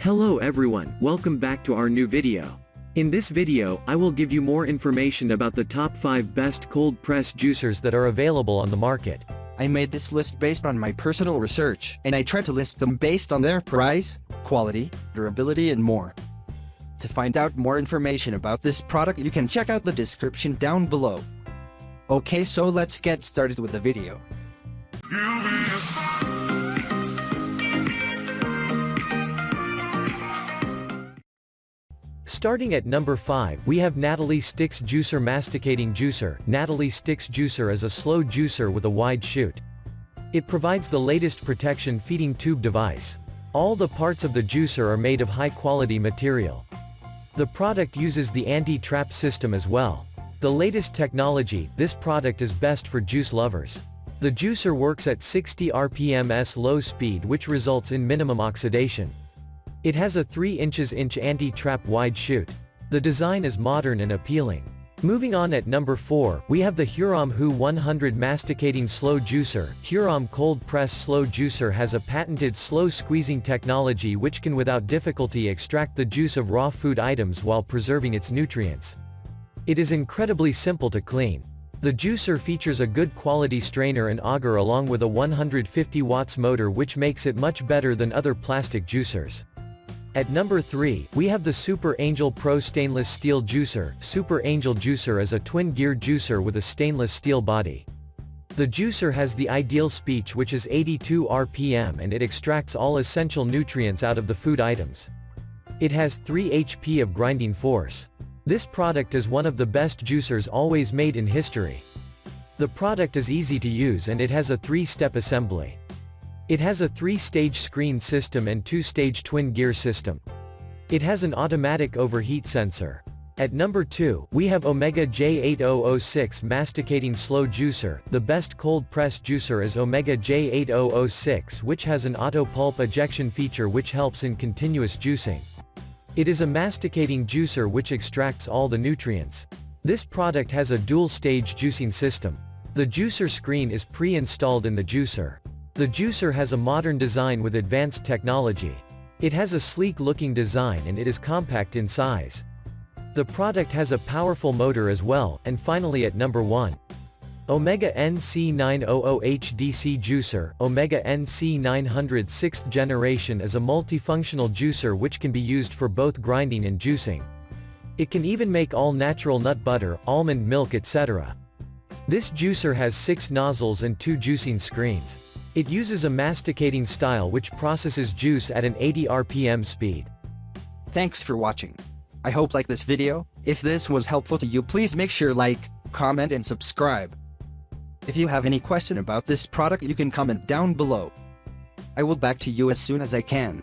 Hello everyone, welcome back to our new video. In this video, I will give you more information about the top 5 best cold press juicers that are available on the market. I made this list based on my personal research, and I tried to list them based on their price, quality, durability and more. To find out more information about this product, you can check out the description down below. Okay, so let's get started with the video. Starting at number 5, we have Natalie Stix Juicer Masticating Juicer. Natalie Stix Juicer is a slow juicer with a wide chute. It provides the latest protection feeding tube device. All the parts of the juicer are made of high-quality material. The product uses the anti-trap system as well. The latest technology, this product is best for juice lovers. The juicer works at 60 rpm low speed, which results in minimum oxidation. It has a 3 inch anti-trap wide chute. The design is modern and appealing. Moving on at number 4, we have the Hurom Hu 100 Masticating Slow Juicer. Hurom Cold Press Slow Juicer has a patented slow squeezing technology which can without difficulty extract the juice of raw food items while preserving its nutrients. It is incredibly simple to clean. The juicer features a good quality strainer and auger along with a 150 watts motor, which makes it much better than other plastic juicers. At number 3, we have the Super Angel Pro Stainless Steel Juicer. Super Angel Juicer is a twin-gear juicer with a stainless steel body. The juicer has the ideal speed, which is 82 rpm, and it extracts all essential nutrients out of the food items. It has 3 HP of grinding force. This product is one of the best juicers always made in history. The product is easy to use and it has a 3-step assembly. It has a 3-stage screen system and 2-stage twin-gear system. It has an automatic overheat sensor. At number 2, we have Omega J8006 Masticating Slow Juicer. The best cold press juicer is Omega J8006, which has an auto pulp ejection feature which helps in continuous juicing. It is a masticating juicer which extracts all the nutrients. This product has a dual-stage juicing system. The juicer screen is pre-installed in the juicer. The juicer has a modern design with advanced technology. It has a sleek-looking design and it is compact in size. The product has a powerful motor as well. And finally at number 1. Omega NC900 HDC Juicer. Omega NC900 6th generation is a multifunctional juicer which can be used for both grinding and juicing. It can even make all-natural nut butter, almond milk, etc. This juicer has 6 nozzles and 2 juicing screens. It uses a masticating style which processes juice at an 80 rpm speed. Thanks for watching. I hope you like this video. If this was helpful to you, please make sure like, comment and subscribe. If you have any question about this product, you can comment down below. I will back to you as soon as I can.